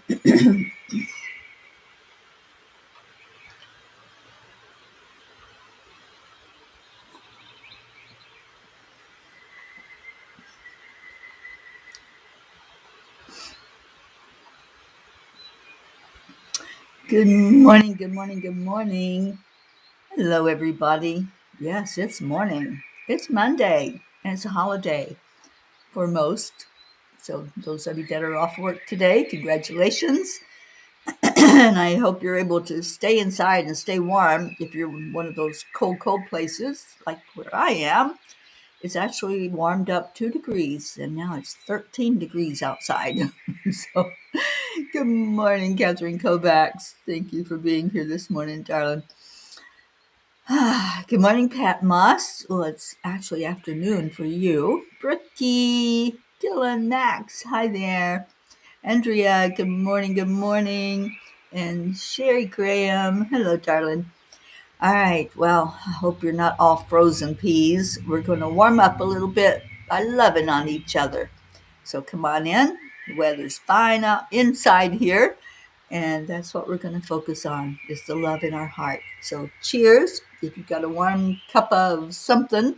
Good morning, good morning, good morning. Hello, everybody. Yes, it's morning. It's Monday, and it's a holiday for most. So, those of you that are off work today, congratulations. And I hope you're able to stay inside and stay warm. If you're in one of those cold places like where I am, it's actually warmed up 2 degrees, and now it's 13 degrees outside. So, good morning, Catherine Kovacs. Thank you for being here this morning, darling. Good morning, Pat Moss. Well, it's actually afternoon for you. Brookie, Dylan, Max, hi there. Andrea, good morning, good morning. And Sherry Graham, hello, darling. All right, well, I hope you're not all frozen peas. We're going to warm up a little bit by loving on each other. So come on in. The weather's fine out inside here. And that's what we're going to focus on, is the love in our heart. So cheers. If you've got a warm cup of something,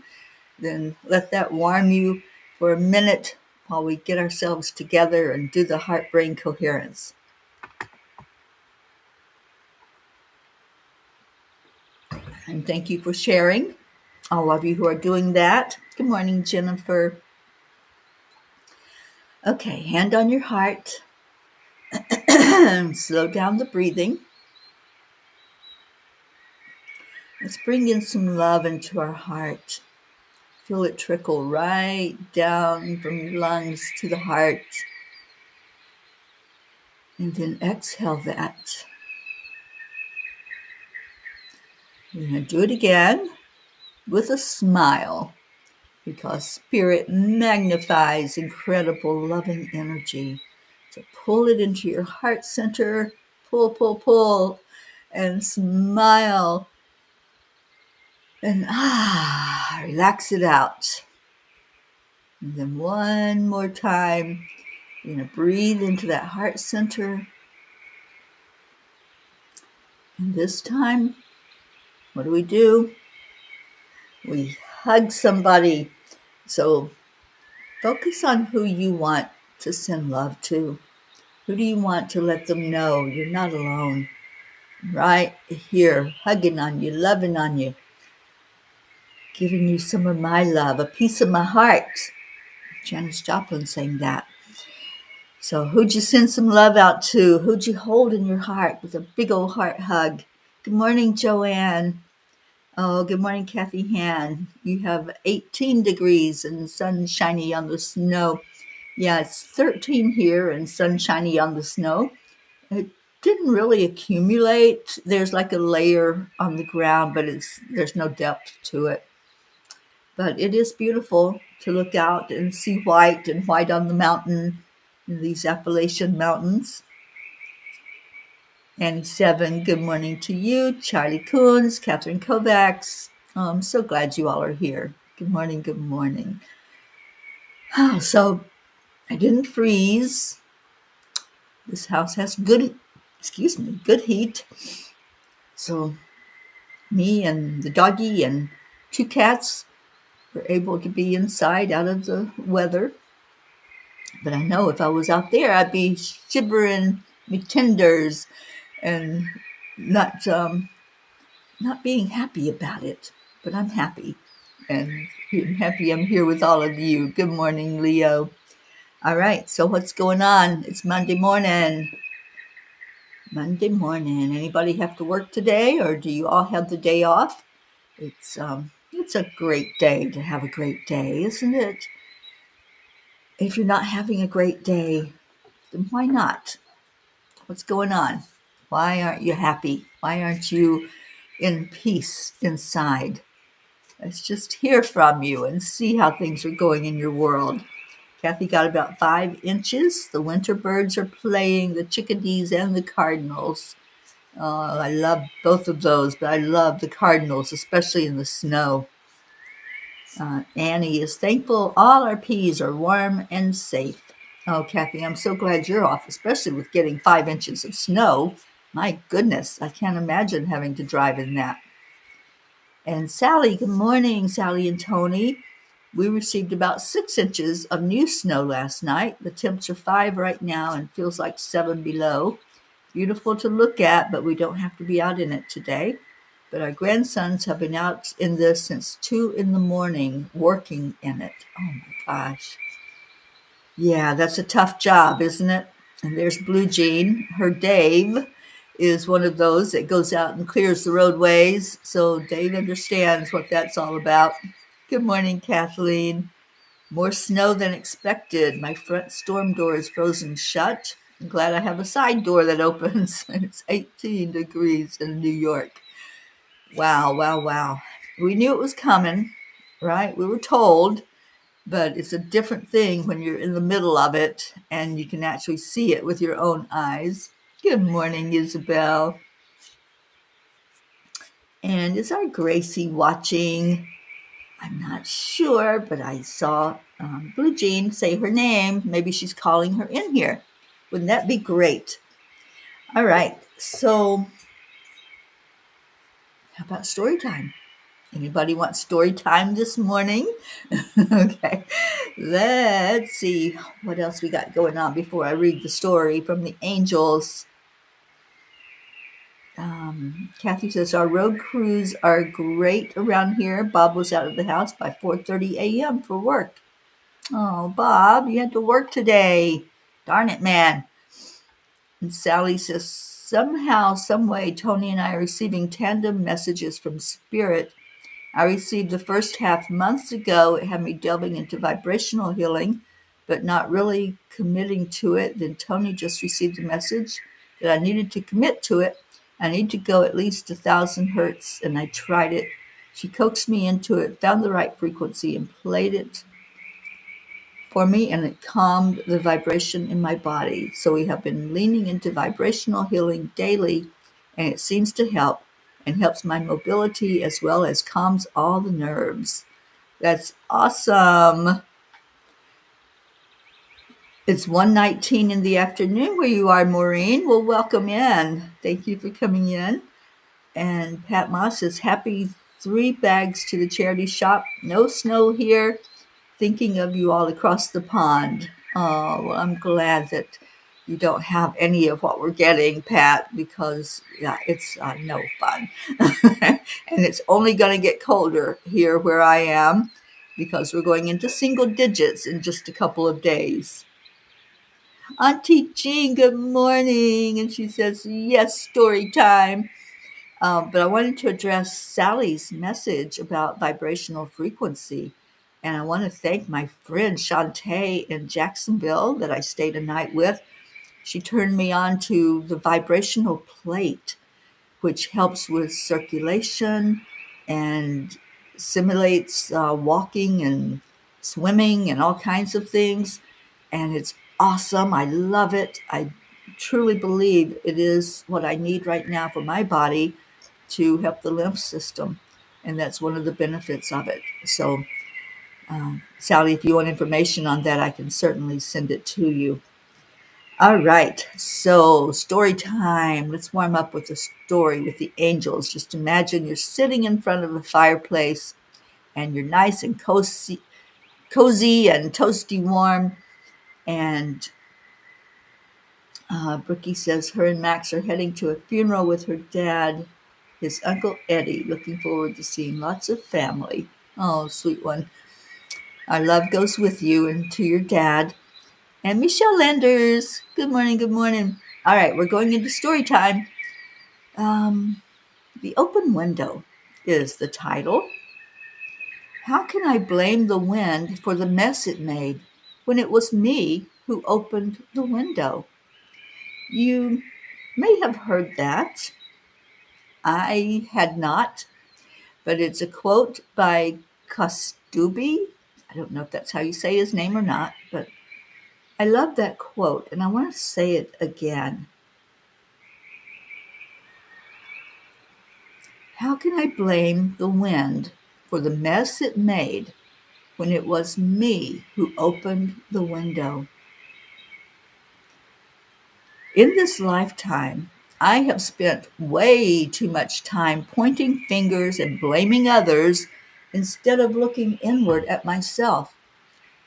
then let that warm you for a minute while we get ourselves together and do the heart-brain coherence. And thank you for sharing, all of you who are doing that. Good morning, Jennifer. Okay, hand on your heart. Slow down the breathing. Let's bring in some love into our heart. Feel it trickle right down from your lungs to the heart. And then exhale that. We're going to do it again with a smile, because spirit magnifies incredible loving energy. So pull it into your heart center. Pull, pull, pull. And smile. And relax it out. And then one more time, you're going to breathe into that heart center. And this time, what do? We hug somebody. So focus on who you want to send love to. Who do you want to let them know you're not alone? Right here, hugging on you, loving on you, giving you some of my love, a piece of my heart. Janis Joplin saying that. So who'd you send some love out to? Who'd you hold in your heart with a big old heart hug? Good morning, Joanne. Oh, good morning, Kathy Han. You have 18 degrees and sunshiny on the snow. Yeah, it's 13 here and sunshiny on the snow. It didn't really accumulate. There's like a layer on the ground, but there's no depth to it. But it is beautiful to look out and see white and white on the mountain, these Appalachian mountains. Annie Seven, good morning to you. Charlie Coons, Catherine Kovacs. Oh, I'm so glad you all are here. Good morning, good morning. So I didn't freeze. This house has good heat. So me and the doggy and 2 cats were able to be inside out of the weather. But I know if I was out there, I'd be shivering me tenders and not being happy about it. But I'm happy. And I'm happy I'm here with all of you. Good morning, Leo. All right, so what's going on? It's Monday morning. Anybody have to work today, or do you all have the day off? It's a great day to have a great day, isn't it? If you're not having a great day, then why not? What's going on? Why aren't you happy? Why aren't you in peace inside? Let's just hear from you and see how things are going in your world. Kathy got about 5 inches. The winter birds are playing, the chickadees and the cardinals. I love both of those, but I love the cardinals, especially in the snow. Annie is thankful all our peas are warm and safe. Oh, Kathy, I'm so glad you're off, especially with getting 5 inches of snow. My goodness, I can't imagine having to drive in that. And Sally, good morning, Sally and Tony. We received about 6 inches of new snow last night. The temps are 5 right now and feels like 7 below. Beautiful to look at, but we don't have to be out in it today. But our grandsons have been out in this since 2 in the morning working in it. Oh my gosh. Yeah, that's a tough job, isn't it? And there's Blue Jean. Her Dave is one of those that goes out and clears the roadways. So Dave understands what that's all about. Good morning, Kathleen. More snow than expected. My front storm door is frozen shut. I'm glad I have a side door that opens. It's 18 degrees in New York. Wow, wow, wow. We knew it was coming, right? We were told, but it's a different thing when you're in the middle of it and you can actually see it with your own eyes. Good morning, Isabel. And is our Gracie watching? I'm not sure, but I saw Blue Jean say her name. Maybe she's calling her in here. Wouldn't that be great? All right, so how about story time? Anybody want story time this morning? Okay, let's see what else we got going on before I read the story from the angels. Kathy says, our road crews are great around here. Bob was out of the house by 4:30 a.m. for work. Oh, Bob, you had to work today. Darn it, man. And Sally says, somehow, some way, Tony and I are receiving tandem messages from Spirit. I received the first half months ago. It had me delving into vibrational healing, but not really committing to it. Then Tony just received a message that I needed to commit to it. I need to go at least 1,000 hertz, and I tried it. She coaxed me into it, found the right frequency, and played it for me, and it calmed the vibration in my body. So we have been leaning into vibrational healing daily, and it seems to help and helps my mobility as well as calms all the nerves. That's awesome. It's 1:19 in the afternoon where you are, Maureen. Well, welcome in. Thank you for coming in. And Pat Moss says, happy 3 bags to the charity shop. No snow here. Thinking of you all across the pond. Oh, well, I'm glad that you don't have any of what we're getting, Pat, because yeah, it's no fun. And it's only going to get colder here where I am because we're going into single digits in just a couple of days. Auntie Jean, good morning. And she says, yes, story time. But I wanted to address Sally's message about vibrational frequency. And I want to thank my friend Shantae in Jacksonville that I stayed a night with. She turned me on to the vibrational plate, which helps with circulation and simulates walking and swimming and all kinds of things. And it's awesome. I love it. I truly believe it is what I need right now for my body to help the lymph system. And that's one of the benefits of it. So, Sally, if you want information on that, I can certainly send it to you. All right, so story time. Let's warm up with a story with the angels. Just imagine you're sitting in front of a fireplace and you're nice and cozy and toasty warm. And Brookie says her and Max are heading to a funeral with her dad, his Uncle Eddie. Looking forward to seeing lots of family. Oh, sweet one. Our love goes with you and to your dad. And Michelle Landers. Good morning, good morning. All right, we're going into story time. The Open Window is the title. How can I blame the wind for the mess it made when it was me who opened the window? You may have heard that. I had not, but it's a quote by Kostubi. I don't know if that's how you say his name or not, but I love that quote, and I want to say it again. How can I blame the wind for the mess it made when it was me who opened the window? In this lifetime, I have spent way too much time pointing fingers and blaming others instead of looking inward at myself.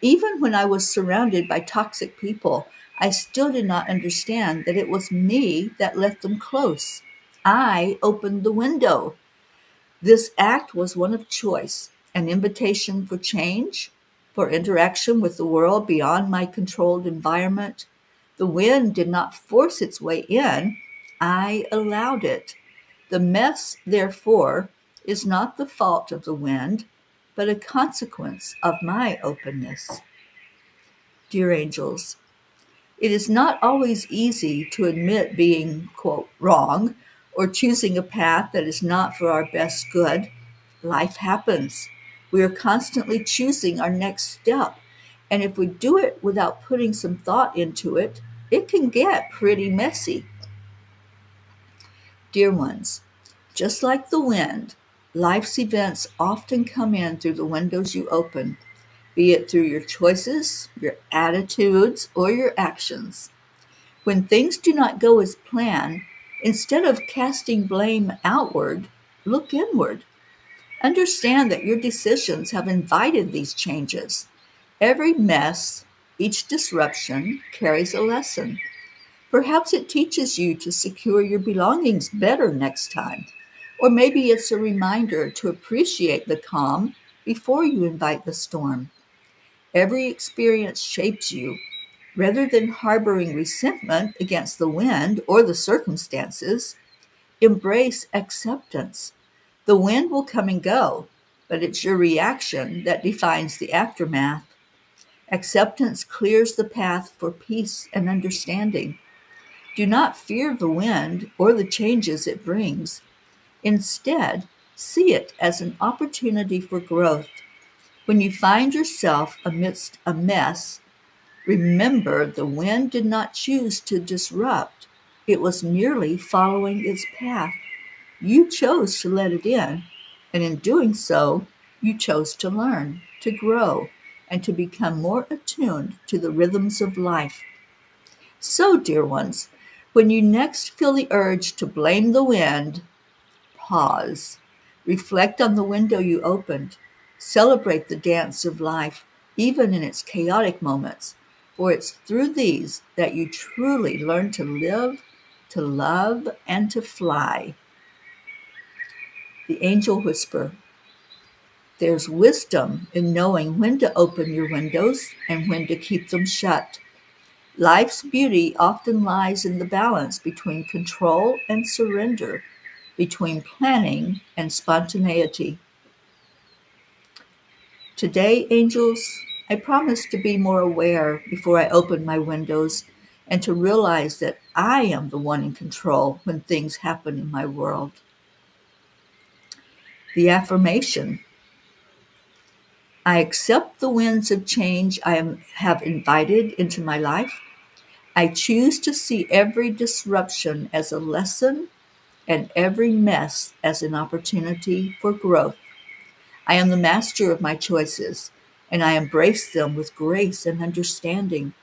Even when I was surrounded by toxic people, I still did not understand that it was me that let them close. I opened the window. This act was one of choice, an invitation for change, for interaction with the world beyond my controlled environment. The wind did not force its way in, I allowed it. The mess, therefore, is not the fault of the wind, but a consequence of my openness. Dear angels, it is not always easy to admit being, quote, wrong or choosing a path that is not for our best good. Life happens. We are constantly choosing our next step. And if we do it without putting some thought into it, it can get pretty messy. Dear ones, just like the wind, life's events often come in through the windows you open, be it through your choices, your attitudes, or your actions. When things do not go as planned, instead of casting blame outward, look inward. Understand that your decisions have invited these changes. Every mess, each disruption carries a lesson. Perhaps it teaches you to secure your belongings better next time. Or maybe it's a reminder to appreciate the calm before you invite the storm. Every experience shapes you. Rather than harboring resentment against the wind or the circumstances, embrace acceptance. The wind will come and go, but it's your reaction that defines the aftermath. Acceptance clears the path for peace and understanding. Do not fear the wind or the changes it brings. Instead, see it as an opportunity for growth. When you find yourself amidst a mess, remember the wind did not choose to disrupt. It was merely following its path. You chose to let it in, and in doing so, you chose to learn, to grow, and to become more attuned to the rhythms of life. So, dear ones, when you next feel the urge to blame the wind, pause. Reflect on the window you opened. Celebrate the dance of life, even in its chaotic moments, for it's through these that you truly learn to live, to love, and to fly. The angel whisper. There's wisdom in knowing when to open your windows and when to keep them shut. Life's beauty often lies in the balance between control and surrender, between planning and spontaneity. Today, angels, I promise to be more aware before I open my windows and to realize that I am the one in control when things happen in my world. The affirmation. I accept the winds of change have invited into my life. I choose to see every disruption as a lesson and every mess as an opportunity for growth. I am the master of my choices, and I embrace them with grace and understanding.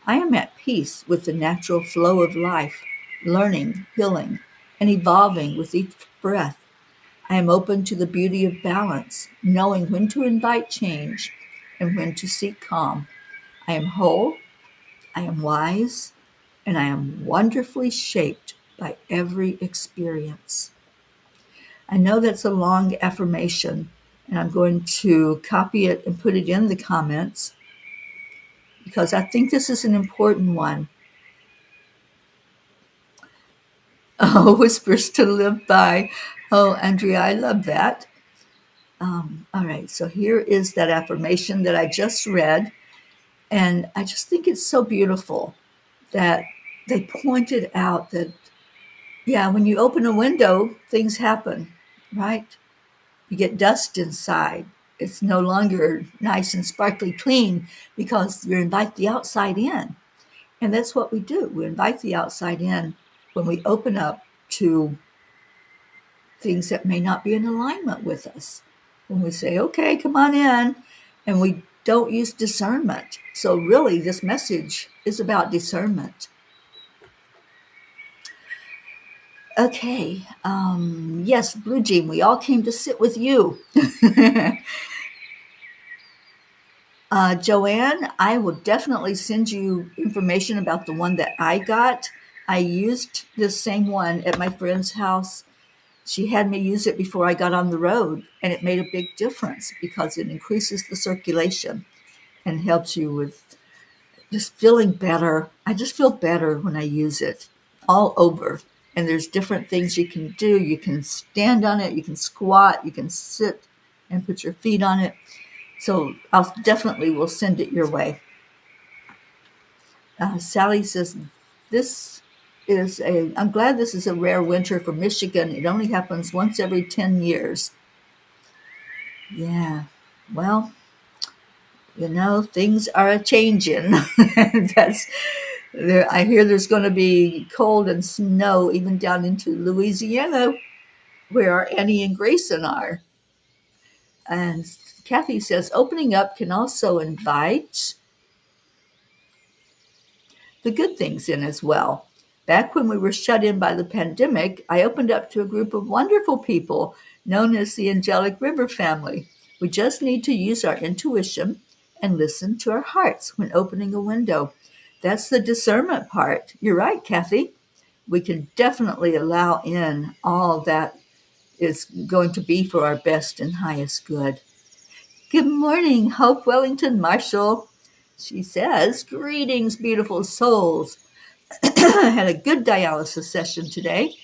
I am at peace with the natural flow of life, learning, healing, and evolving with each breath. I am open to the beauty of balance, knowing when to invite change and when to seek calm. I am whole, I am wise, and I am wonderfully shaped by every experience. I know that's a long affirmation, and I'm going to copy it and put it in the comments because I think this is an important one. Oh, whispers to live by. Oh, Andrea, I love that. All right, so here is that affirmation that I just read, and I just think it's so beautiful that they pointed out that, yeah, when you open a window, things happen, right? You get dust inside. It's no longer nice and sparkly clean because you invite the outside in. And that's what we do. We invite the outside in when we open up to things that may not be in alignment with us. When we say, okay, come on in, and we don't use discernment. So really, this message is about discernment. Okay. Yes, Blue Jean, we all came to sit with you. Joanne, I will definitely send you information about the one that I got. I used this same one at my friend's house. She had me use it before I got on the road, and it made a big difference because it increases the circulation and helps you with just feeling better. I just feel better when I use it all over. And there's different things you can do. You can stand on it, you can squat, you can sit and put your feet on it. So I'll definitely will send it your way. Sally says, I'm glad this is a rare winter for Michigan. It only happens once every 10 years. Yeah, well, things are a changing. That's there. I hear there's going to be cold and snow even down into Louisiana, where Annie and Grayson are. And Kathy says opening up can also invite the good things in as well. Back when we were shut in by the pandemic, I opened up to a group of wonderful people known as the Angelic River family. We just need to use our intuition and listen to our hearts when opening a window. That's the discernment part. You're right, Kathy. We can definitely allow in all that is going to be for our best and highest good. Good morning, Hope Wellington Marshall. She says, greetings, beautiful souls. I had a good dialysis session today.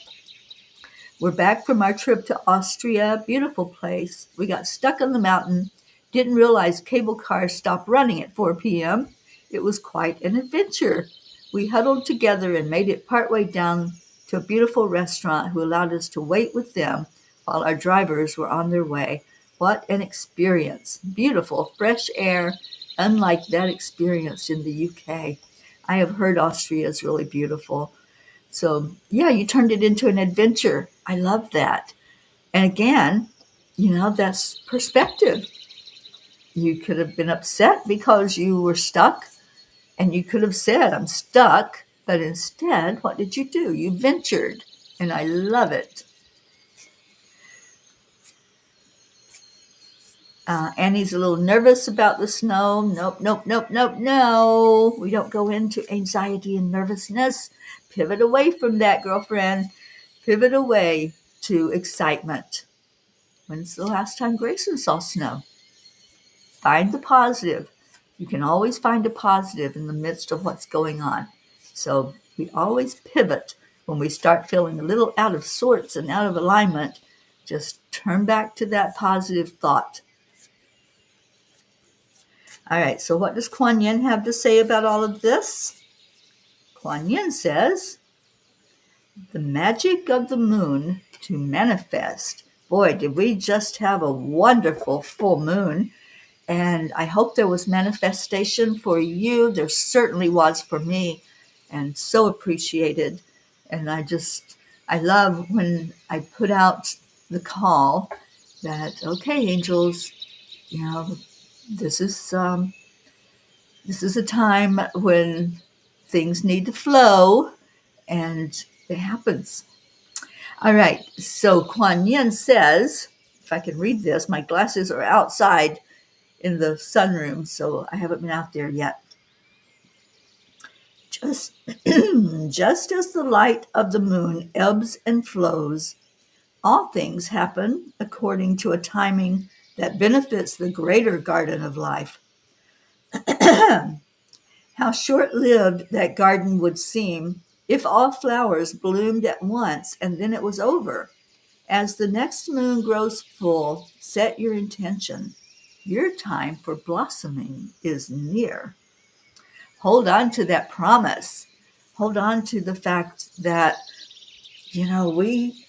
We're back from our trip to Austria. Beautiful place. We got stuck on the mountain. Didn't realize cable cars stopped running at 4 p.m. It was quite an adventure. We huddled together and made it partway down to a beautiful restaurant who allowed us to wait with them while our drivers were on their way. What an experience. Beautiful, fresh air, unlike that experience in the UK. I have heard Austria is really beautiful. So, yeah, you turned it into an adventure. I love that. And again, that's perspective. You could have been upset because you were stuck, and you could have said, I'm stuck. But instead, what did you do? You ventured. And I love it. Annie's a little nervous about the snow. Nope, nope, nope, nope, no. We don't go into anxiety and nervousness. Pivot away from that, girlfriend. Pivot away to excitement. When's the last time Grayson saw snow? Find the positive. You can always find a positive in the midst of what's going on. So we always pivot when we start feeling a little out of sorts and out of alignment. Just turn back to that positive thought. All right, so what does Kuan Yin have to say about all of this? Kuan Yin says, the magic of the moon to manifest. Boy, did we just have a wonderful full moon. And I hope there was manifestation for you. There certainly was for me, and so appreciated. And I love when I put out the call that, okay, angels, this is a time when things need to flow, and it happens. All right, so Kuan Yin says, if I can read this, my glasses are outside in the sunroom, so I haven't been out there yet. Just, just as the light of the moon ebbs and flows, all things happen according to a timing that benefits the greater garden of life. How short-lived that garden would seem if all flowers bloomed at once and then it was over. As the next moon grows full, set your intention. Your time for blossoming is near. Hold on to that promise. Hold on to the fact that, we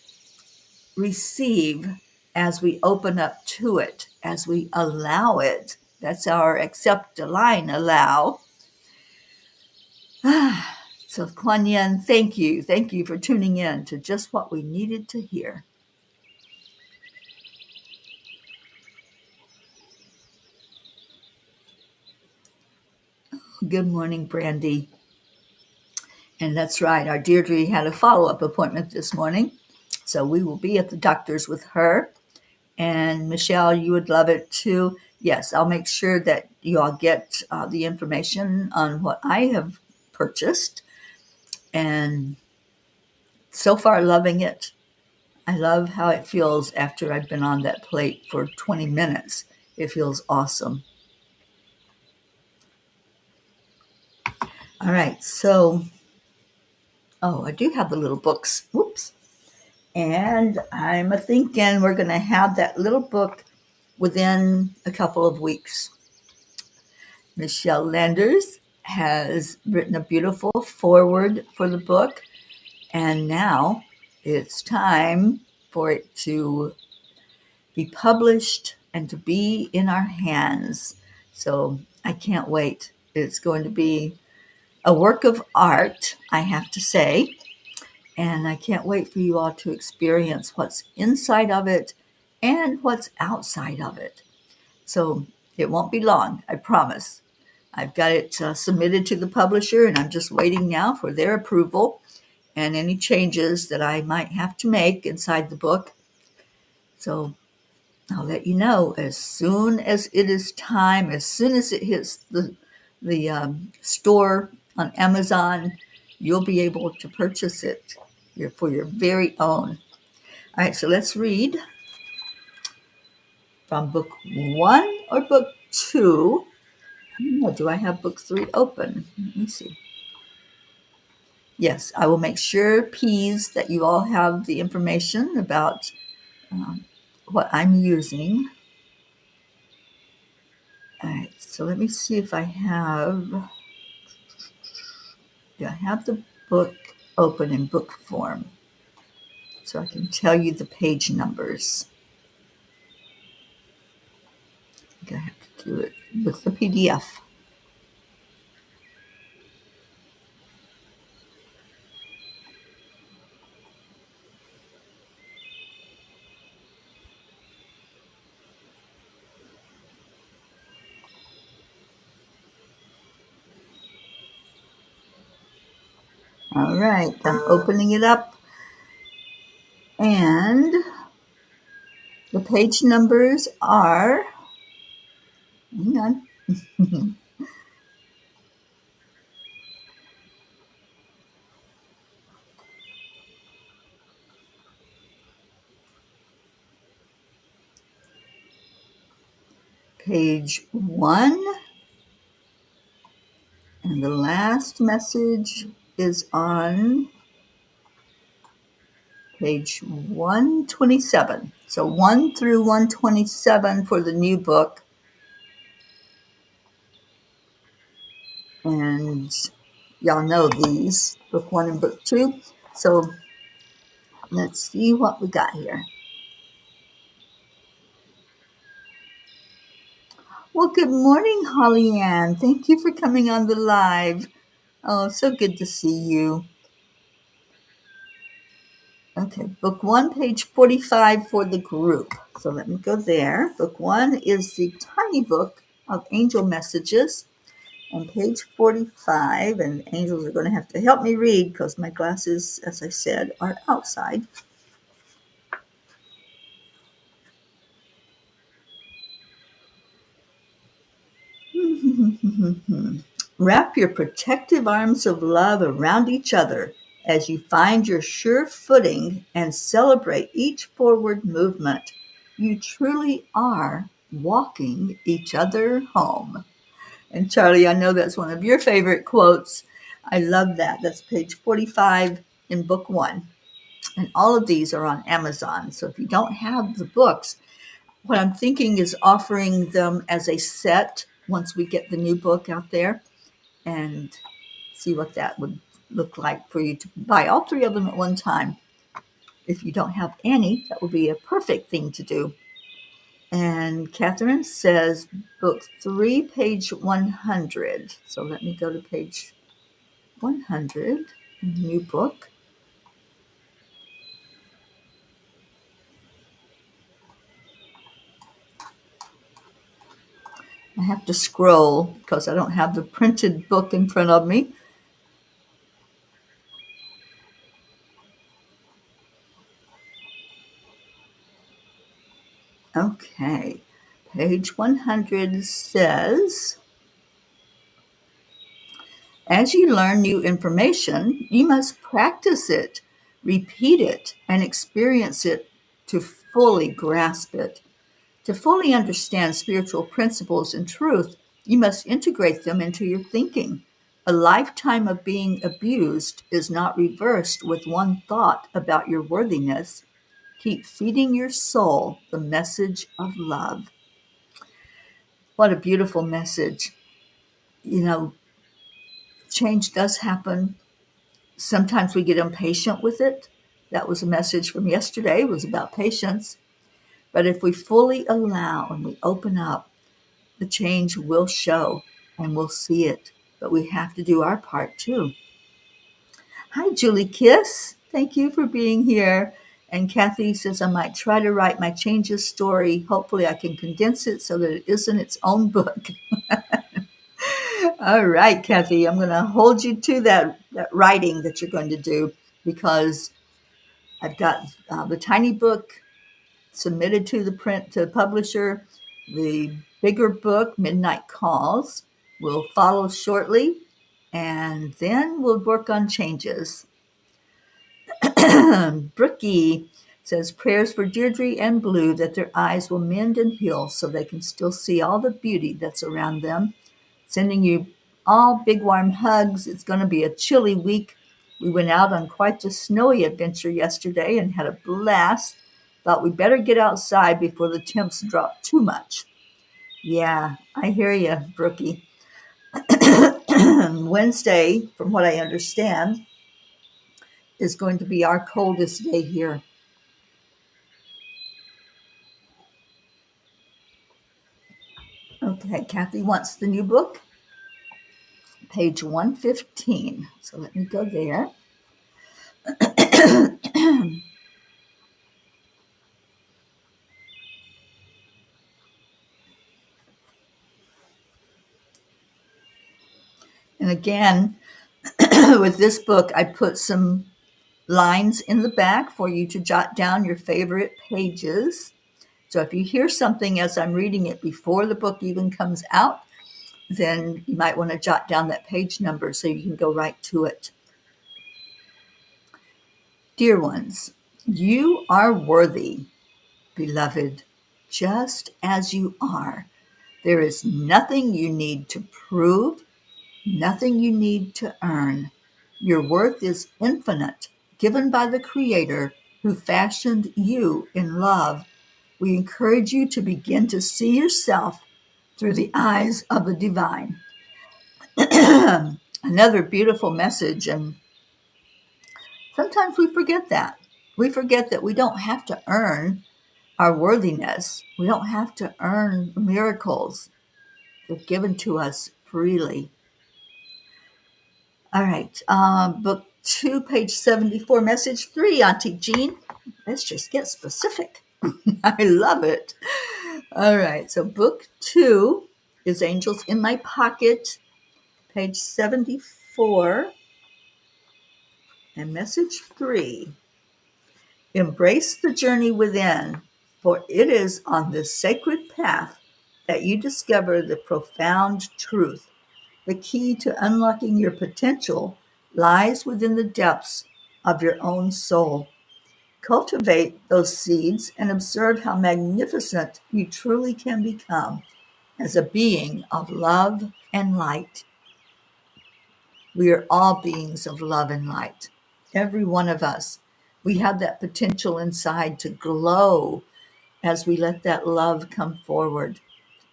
receive as we open up to it, as we allow it. That's our accept, align, allow. So Kuan Yin, thank you. Thank you for tuning in to just what we needed to hear. Good morning, Brandy. And that's right, our Deirdre had a follow-up appointment this morning. So we will be at the doctor's with her. And Michelle, you would love it too. Yes, I'll make sure that you all get the information on what I have purchased. And so far, loving it. I love how it feels after I've been on that plate for 20 minutes. It feels awesome. All right, so, I do have the little books. Whoops. And I'm a thinking we're going to have that little book within a couple of weeks. Michelle Landers has written a beautiful foreword for the book, and now it's time for it to be published and to be in our hands. So I can't wait. It's going to be a work of art, I have to say, and I can't wait for you all to experience what's inside of it and what's outside of it. So it won't be long, I promise. I've got it submitted to the publisher, and I'm just waiting now for their approval and any changes that I might have to make inside the book. So I'll let you know as soon as it is time, as soon as it hits the store on Amazon, you'll be able to purchase it for your very own. All right, so let's read from book 1 or book 2. Do I have book 3 open? Let me see. Yes, I will make sure, P's, that you all have the information about what I'm using. All right, so let me see if I have. Do I have the book open in book form so I can tell you the page numbers? I think I have to do it with the PDF. All right, I'm opening it up, and the page numbers are, hang on, page 1, and the last message is on page 127. So 1 through 127 for the new book. And y'all know these, book 1 and book 2. So let's see what we got here. Well, good morning, Holly Ann. Thank you for coming on the live. Oh, so good to see you. Okay, book 1, page 45 for the group. So let me go there. Book 1 is the tiny book of angel messages on page 45. And angels are going to have to help me read because my glasses, as I said, are outside. Wrap your protective arms of love around each other as you find your sure footing and celebrate each forward movement. You truly are walking each other home. And Charlie, I know that's one of your favorite quotes. I love that. That's page 45 in book 1. And all of these are on Amazon. So if you don't have the books, what I'm thinking is offering them as a set once we get the new book out there, and see what that would look like for you to buy all 3 of them at one time. If you don't have any, that would be a perfect thing to do. And Catherine says book 3, page 100. So let me go to page 100, new book. I have to scroll because I don't have the printed book in front of me. Okay. Page 100 says, as you learn new information, you must practice it, repeat it, and experience it to fully grasp it. To fully understand spiritual principles and truth, you must integrate them into your thinking. A lifetime of being abused is not reversed with one thought about your worthiness. Keep feeding your soul the message of love. What a beautiful message. You know, change does happen. Sometimes we get impatient with it. That was a message from yesterday, it was about patience. But if we fully allow and we open up, the change will show and we'll see it. But we have to do our part too. Hi, Julie Kiss. Thank you for being here. And Kathy says, I might try to write my changes story. Hopefully, I can condense it so that it isn't its own book. All right, Kathy, I'm going to hold you to that writing that you're going to do because I've got the tiny book submitted to the publisher. The bigger book, Midnight Calls, will follow shortly, and then we'll work on changes. Brookie says prayers for Deirdre and Blue that their eyes will mend and heal so they can still see all the beauty that's around them. Sending you all big warm hugs. It's going to be a chilly week. We went out on quite the snowy adventure yesterday and had a blast. Thought we better get outside before the temps drop too much. Yeah, I hear you, Brookie. Wednesday, from what I understand, is going to be our coldest day here. Okay, Kathy wants the new book, page 115. So let me go there. And again, with this book, I put some lines in the back for you to jot down your favorite pages. So if you hear something as I'm reading it before the book even comes out, then you might want to jot down that page number so you can go right to it. Dear ones, you are worthy, beloved, just as you are. There is nothing you need to prove, nothing you need to earn. Your worth is infinite, given by the Creator who fashioned you in love. We encourage you to begin to see yourself through the eyes of the divine. Another beautiful message, and sometimes we forget that. We forget that we don't have to earn our worthiness. We don't have to earn miracles. They're given to us freely. All right, book 2, page 74, message 3, Auntie Jean. Let's just get specific. I love it. All right, so book 2 is Angels in My Pocket, page 74, and message 3. Embrace the journey within, for it is on this sacred path that you discover the profound truth. The key to unlocking your potential lies within the depths of your own soul. Cultivate those seeds and observe how magnificent you truly can become as a being of love and light. We are all beings of love and light. Every one of us. We have that potential inside to glow as we let that love come forward.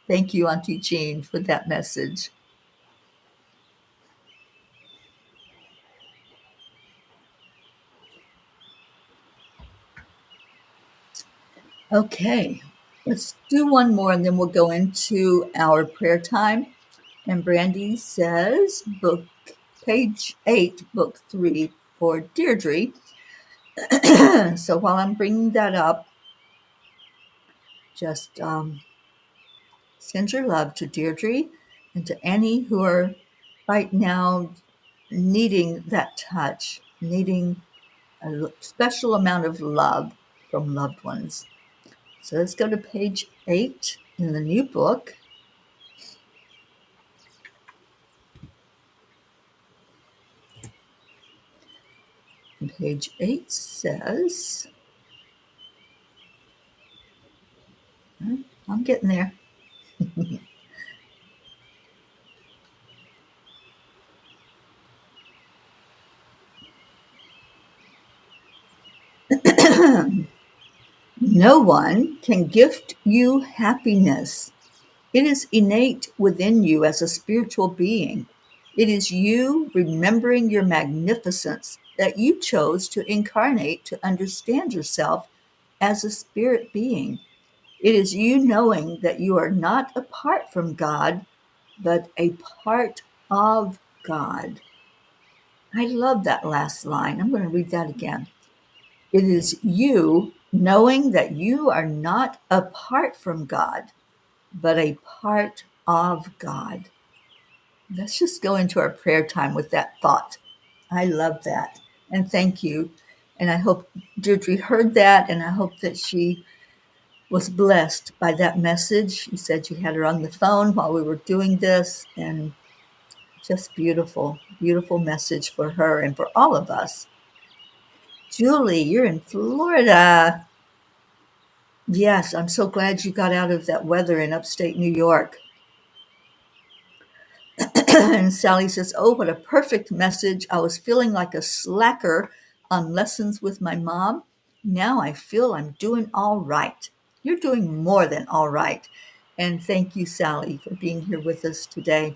Thank you, Auntie Jean, for that message. Okay, let's do one more and then we'll go into our prayer time. And Brandy says, book page 8, book 3 for Deirdre. So while I'm bringing that up, just send your love to Deirdre and to any who are right now needing that touch, needing a special amount of love from loved ones. So let's go to page 8 in the new book. And page 8 says, I'm getting there. No one can gift you happiness. It is innate within you as a spiritual being. It is you remembering your magnificence that you chose to incarnate to understand yourself as a spirit being. It is you knowing that you are not apart from God, but a part of God. I love that last line. I'm going to read that again. It is you knowing that you are not apart from God, but a part of God. Let's just go into our prayer time with that thought. I love that. And thank you. And I hope Deirdre heard that, and I hope that she was blessed by that message. You said you had her on the phone while we were doing this, and just beautiful, beautiful message for her and for all of us. Julie, you're in Florida. Yes, I'm so glad you got out of that weather in upstate New York. And Sally says, oh, what a perfect message. I was feeling like a slacker on lessons with my mom. Now I feel I'm doing all right. You're doing more than all right. And thank you, Sally, for being here with us today.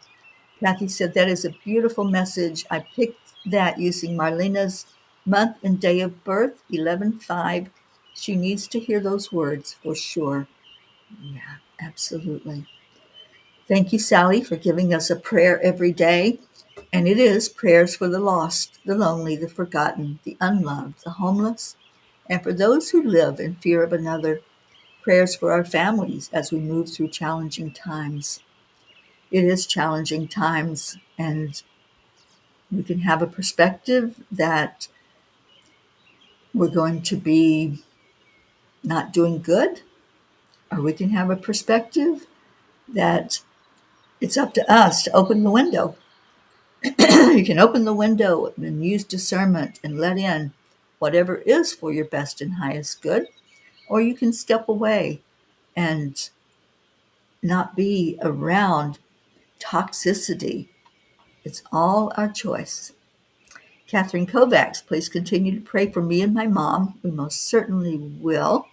Kathy said, that is a beautiful message. I picked that using Marlena's month and day of birth, 11/5. She needs to hear those words for sure. Yeah, absolutely. Thank you, Sally, for giving us a prayer every day. And it is prayers for the lost, the lonely, the forgotten, the unloved, the homeless, and for those who live in fear of another. Prayers for our families as we move through challenging times. It is challenging times, and we can have a perspective that we're going to be not doing good, or we can have a perspective that it's up to us to open the window. You can open the window and use discernment and let in whatever is for your best and highest good, or you can step away and not be around toxicity. It's all our choice. Catherine Kovacs, please continue to pray for me and my mom. We most certainly will.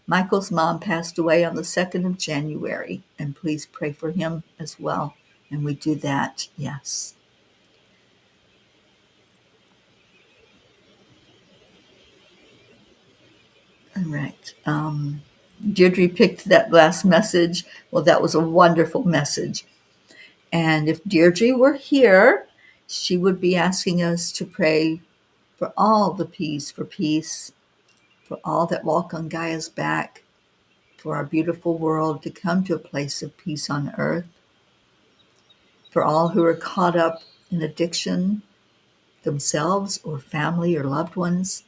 Michael's mom passed away on the 2nd of January, and please pray for him as well. And we do that, yes. All right. Deirdre picked that last message. Well, that was a wonderful message. And if Deirdre were here, she would be asking us to pray for all the peace, for all that walk on Gaia's back, for our beautiful world to come to a place of peace on earth, for all who are caught up in addiction, themselves or family or loved ones,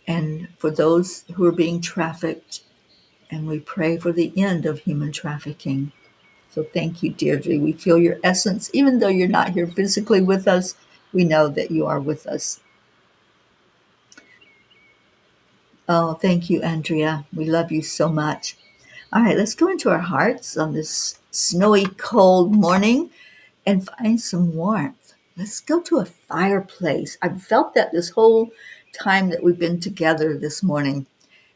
and for those who are being trafficked. And we pray for the end of human trafficking. So thank you, Deirdre. We feel your essence. Even though you're not here physically with us, we know that you are with us. Oh, thank you, Andrea. We love you so much. All right, let's go into our hearts on this snowy, cold morning and find some warmth. Let's go to a fireplace. I've felt that this whole time that we've been together this morning.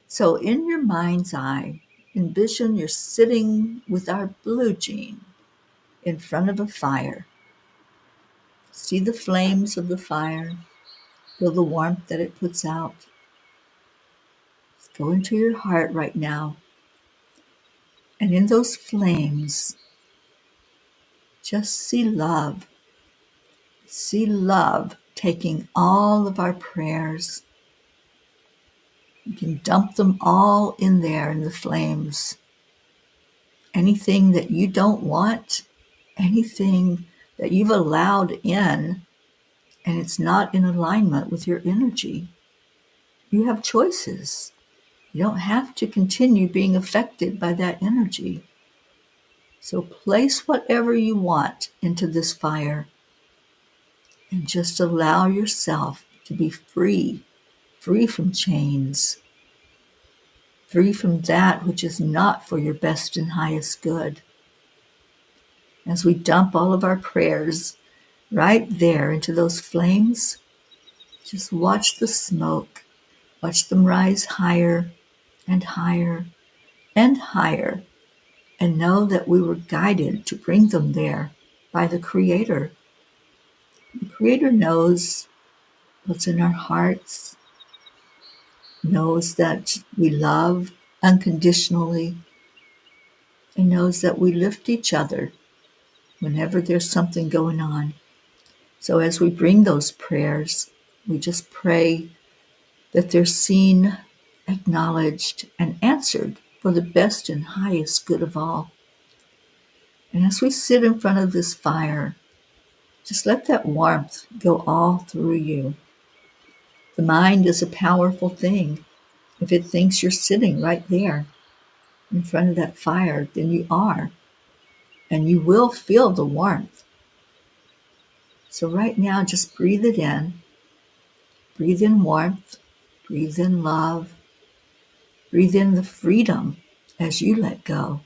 So in your mind's eye, envision you're sitting with our blue jean in front of a fire. See the flames of the fire. Feel the warmth that it puts out. Go into your heart right now. And in those flames, just see love. See love taking all of our prayers. You can dump them all in there in the flames. Anything that you don't want, anything that you've allowed in, and it's not in alignment with your energy. You have choices. You don't have to continue being affected by that energy. So place whatever you want into this fire and just allow yourself to be free, free from chains, free from that which is not for your best and highest good. As we dump all of our prayers right there into those flames, just watch the smoke, watch them rise higher and higher and higher, and know that we were guided to bring them there by the Creator. The Creator knows what's in our hearts, knows that we love unconditionally, and knows that we lift each other whenever there's something going on. So as we bring those prayers, we just pray that they're seen, acknowledged, and answered for the best and highest good of all. And as we sit in front of this fire, just let that warmth go all through you. The mind is a powerful thing. If it thinks you're sitting right there in front of that fire, then you are, and you will feel the warmth. So right now, just breathe it in. Breathe in warmth, breathe in love, breathe in the freedom as you let go.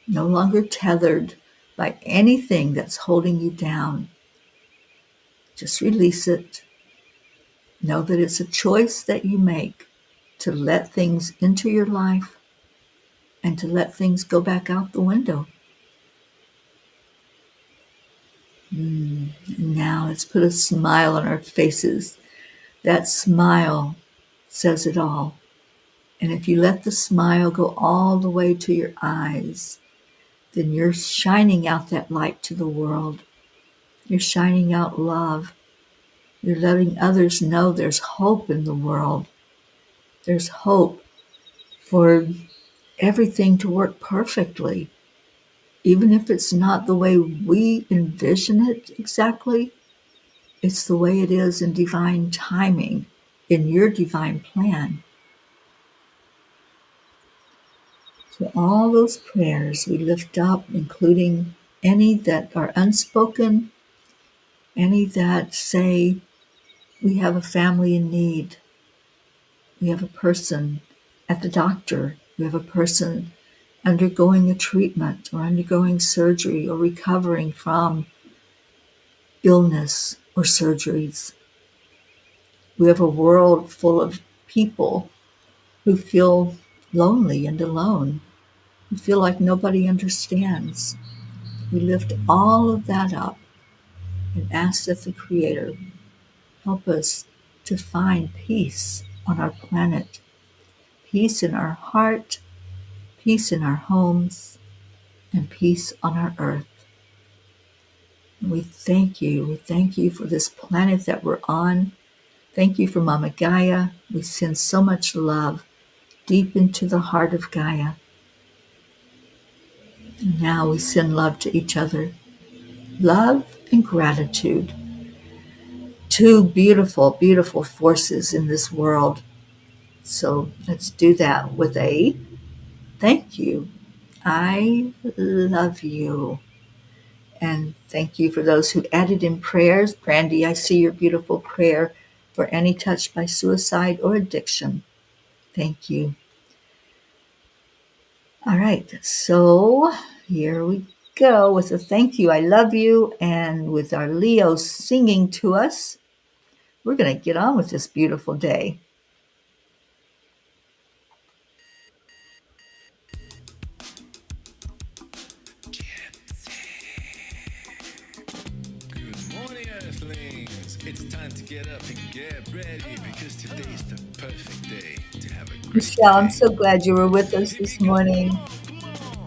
No longer tethered by anything that's holding you down. Just release it. Know that it's a choice that you make to let things into your life and to let things go back out the window. And now let's put a smile on our faces. That smile says it all. And if you let the smile go all the way to your eyes, then you're shining out that light to the world. You're shining out love. You're letting others know there's hope in the world. There's hope for everything to work perfectly. Even if it's not the way we envision it exactly, it's the way it is in divine timing, in your divine plan. So all those prayers we lift up, including any that are unspoken, any that say we have a family in need, we have a person at the doctor, we have a person undergoing a treatment or undergoing surgery or recovering from illness or surgeries. We have a world full of people who feel lonely and alone, who feel like nobody understands. We lift all of that up and ask that the Creator help us to find peace on our planet, peace in our heart, peace in our homes, and peace on our earth. And we thank you. We thank you for this planet that we're on. Thank you for Mama Gaia. We send so much love deep into the heart of Gaia. And now we send love to each other. Love and gratitude. Two beautiful, beautiful forces in this world. So let's do that with a thank you. I love you. And thank you for those who added in prayers. Brandy, I see your beautiful prayer for any touched by suicide or addiction. Thank you. All right, so here we go with a thank you, I love you, and with our Leo singing to us, we're going to get on with this beautiful day. Good morning, Earthlings. It's time to get up and get ready because today's the perfect day to have a great Michelle, I'm day. so glad you were with us this morning.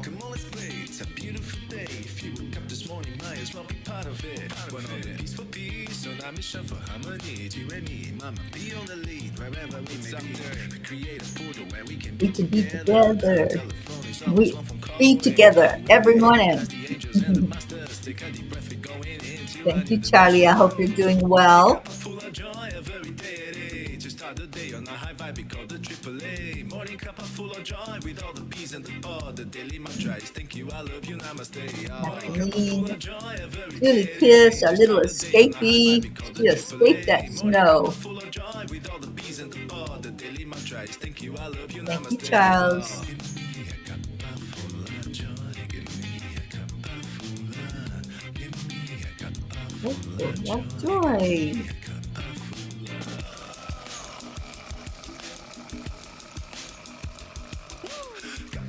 Come on, let's play. It's a beautiful day. If you woke up this morning, might as well be part of it. One on the peace for peace, on our mission for harmony. You and me, mama, be on the lead wherever we may be. We create a portal where we can We be can be together. together. Telephone is always We one phone call be away. together every morning. Past the angels and the masters, take a deep breath, we're going into a Thank you, new Charlie. I dimension. hope you're doing well. Full of joy every day. Just start the day on a high vibe, we call the AAA. Morning cup of full of joy with all the peas and the pod. The daily mantra is thank you, I love you, namaste. Morning cup of full Kathleen, of joy every Julie day. Kiss, our Just little start the day on a high vibe escapee. because the She escaped that AAA. Morning cup of snow. full of joy with all the peas and the pod. The daily mantra is thank you, I love you, Thank you, namaste. Charles. Oh, full of joy.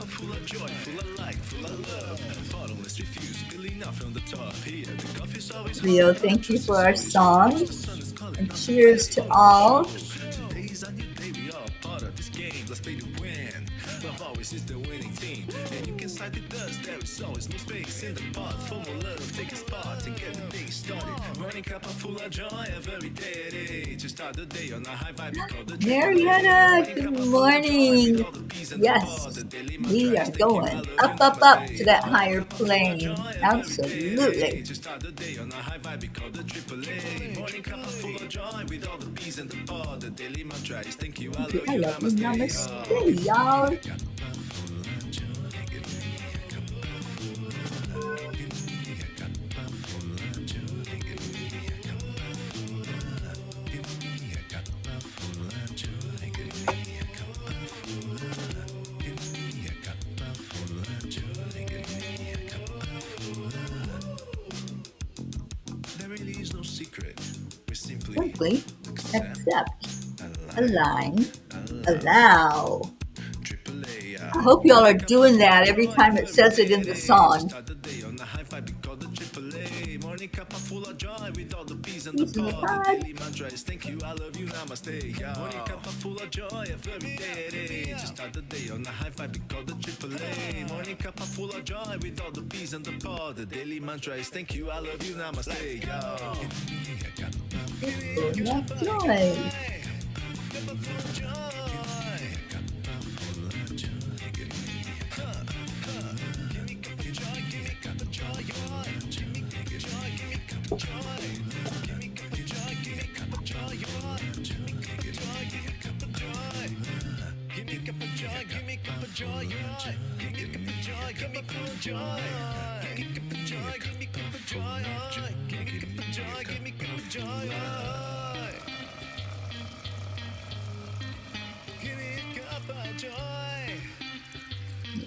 Full of joy, full of light, full of love. Bottomless refuse, spilling off from the top. Here, the coffee's always Leo, hot. thank you Trust for is our always yours. The songs. sun is calling, And not the cheers lights to for the all. show. Today's a new day, we all part of this game. Let's play to win. Love always is the winning team. And you can side with us, there is always no space in the pot. For more love, take a spot and get the day started. Morning cup of full of joy every day. To start the day on a high vibe, we call the Marietta, good morning. Yes, we are going up, up, up to that higher plane. Absolutely. To start the day on a high vibe, we call the AAA. Morning cup of full of joy with all the peas and the pod. The daily mantra is thank you, I I love you. Namaste, y'all. There really is no secret. We simply Simply accept, align, allow. AAA. I hope y'all are doing that every time it says it in the song. Start the day on a high vibe, we call the AAA. Morning cup of full of joy with all the peas and the Peas in the pod. pod. The daily mantra is thank you, I love you, namaste. Morning cup of full of joy every day. Just start the day on a high vibe, we call the AAA. Morning cup of full of joy with all the peas and the pod. The daily mantra is thank you, I love you, namaste. Full of joy.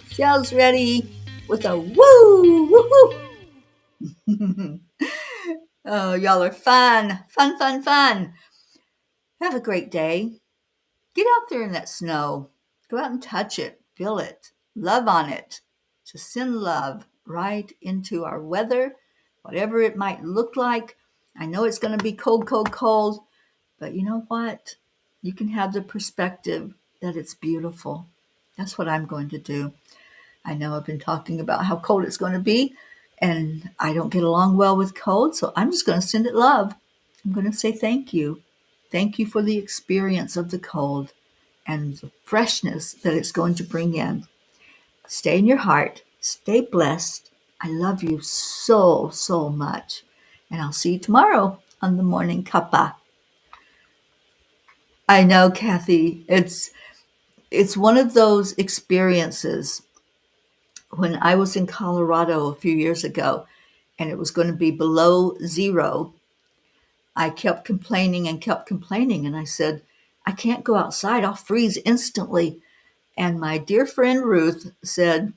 Michelle's ready with a woo, woohoo. Oh, y'all are fun, fun, fun, fun. Have a great day. Get out there in that snow. Go out and touch it, feel it, love on it. To send love right into our weather, whatever it might look like. I know it's going to be cold, cold, cold, but you know what? You can have the perspective that it's beautiful. That's what I'm going to do. I know I've been talking about how cold it's going to be, and I don't get along well with cold, so I'm just going to send it love. I'm going to say thank you. Thank you for the experience of the cold and the freshness that it's going to bring in. Stay in your heart. Stay blessed. I love you so, so much. And I'll see you tomorrow on the morning cuppa. I know, Kathy, it's one of those experiences. When I was in Colorado a few years ago and it was going to be below zero, I kept complaining and kept complaining. And I said, I can't go outside. I'll freeze instantly. And my dear friend Ruth said,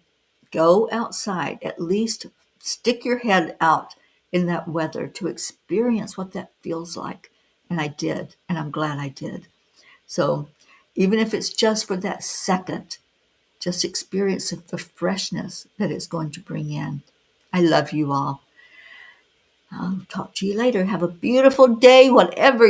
go outside, at least stick your head out in that weather to experience what that feels like. And I did, and I'm glad I did. So even if it's just for that second, just experience the freshness that it's going to bring in. I love you all. I'll talk to you later. Have a beautiful day, whatever